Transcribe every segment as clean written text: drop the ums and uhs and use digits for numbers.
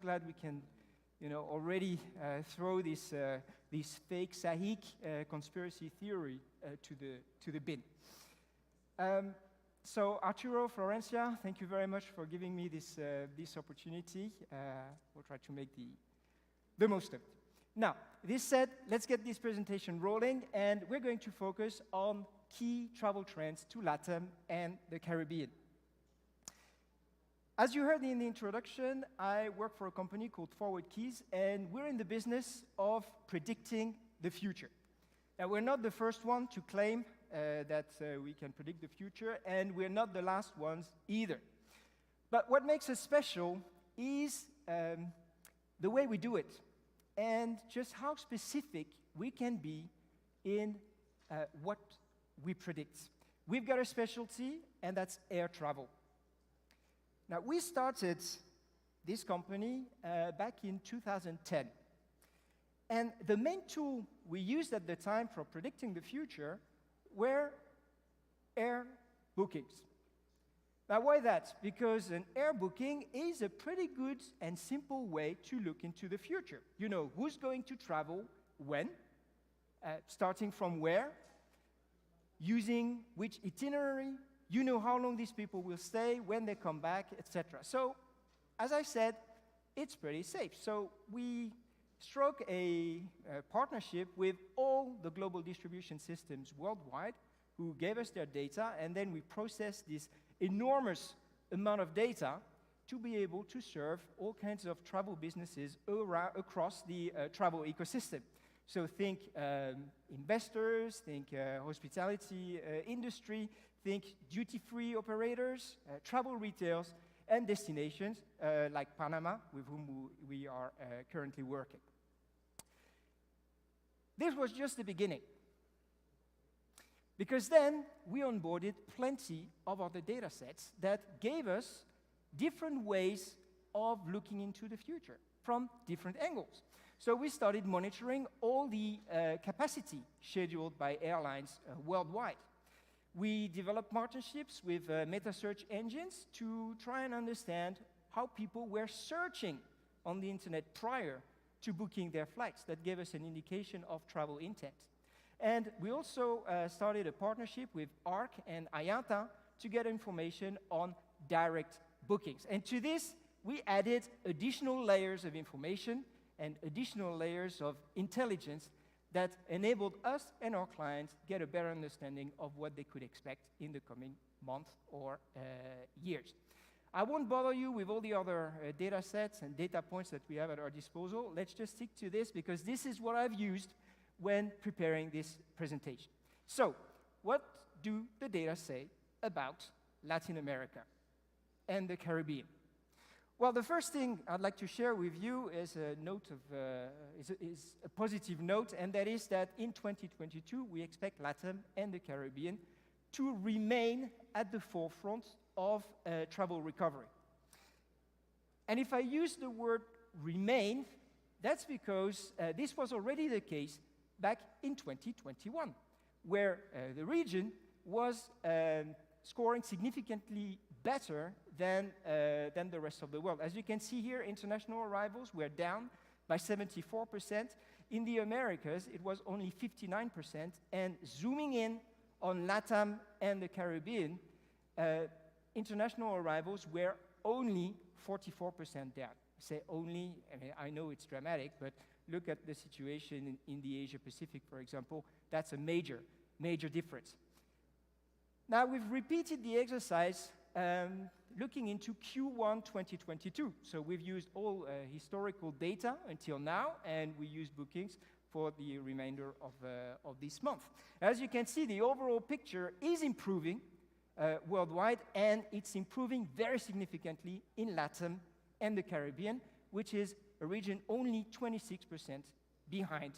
glad we can, already throw this fake SAHIC conspiracy theory to the bin. So Arturo, Florencia, thank you very much for giving me this opportunity. We'll try to make the most of it. Now, this said, let's get this presentation rolling, and we're going to focus on key travel trends to LATAM and the Caribbean. As you heard in the introduction, I work for a company called Forward Keys, and we're in the business of predicting the future. Now, we're not the first one to claim that we can predict the future, and we're not the last ones either. But what makes us special is the way we do it, and just how specific we can be in what we predict. We've got a specialty, and that's air travel. Now, we started this company back in 2010. And the main tool we used at the time for predicting the future were air bookings. Now, why that? Because an air booking is a pretty good and simple way to look into the future. You know who's going to travel, when, starting from where, using which itinerary, you know how long these people will stay, when they come back, etc. So, as I said, it's pretty safe. So we struck a partnership with all the global distribution systems worldwide who gave us their data, and then we processed this enormous amount of data to be able to serve all kinds of travel businesses across the travel ecosystem. So think investors, think hospitality industry, think duty-free operators, travel retailers, and destinations like Panama, with whom we are currently working. This was just the beginning, because then we onboarded plenty of other data sets that gave us different ways of looking into the future from different angles. So we started monitoring all the capacity scheduled by airlines worldwide. We developed partnerships with meta search engines to try and understand how people were searching on the internet prior to booking their flights. That gave us an indication of travel intent. And we also started a partnership with ARC and IATA to get information on direct bookings. And to this, we added additional layers of information and additional layers of intelligence that enabled us and our clients get a better understanding of what they could expect in the coming months or years. I won't bother you with all the other data sets and data points that we have at our disposal. Let's just stick to this, because this is what I've used when preparing this presentation. So, what do the data say about Latin America and the Caribbean? Well, the first thing I'd like to share with you is a note of is a positive note, and that is that in 2022 we expect LATAM and the Caribbean to remain at the forefront of travel recovery. And if I use the word remain, that's because this was already the case back in 2021, where the region was scoring significantly better than the rest of the world. As you can see here, international arrivals were down by 74%. In the Americas, it was only 59%. And zooming in on LATAM and the Caribbean, international arrivals were only 44% down. I say only, I mean, I know it's dramatic, but look at the situation in the Asia Pacific, for example. That's a major, major difference. Now, we've repeated the exercise looking into Q1 2022. So we've used all historical data until now, and we use bookings for the remainder of this month. As you can see, the overall picture is improving worldwide, and it's improving very significantly in LATAM and the Caribbean, which is a region only 26% behind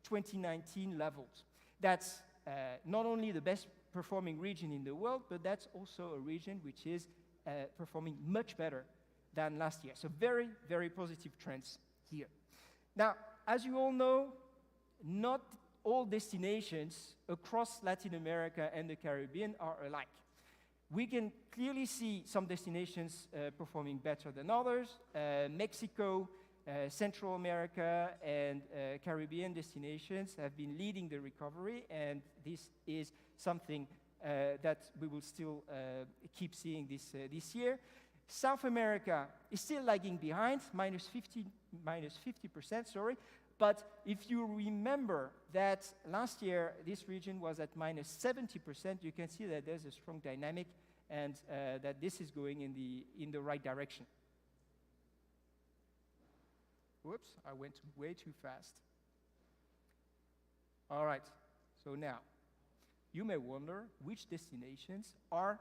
2019 levels. That's not only the best performing region in the world, but that's also a region which is performing much better than last year. So very, very positive trends here. Now, as you all know, not all destinations across Latin America and the Caribbean are alike. We can clearly see some destinations performing better than others. Mexico, Central America, and Caribbean destinations have been leading the recovery, and this is something that we will still keep seeing this year. South America is still lagging behind, minus 50%, sorry. But if you remember that last year this region was at minus 70%, you can see that there's a strong dynamic and that this is going in the right direction. Whoops, I went way too fast. All right, so now, you may wonder which destinations are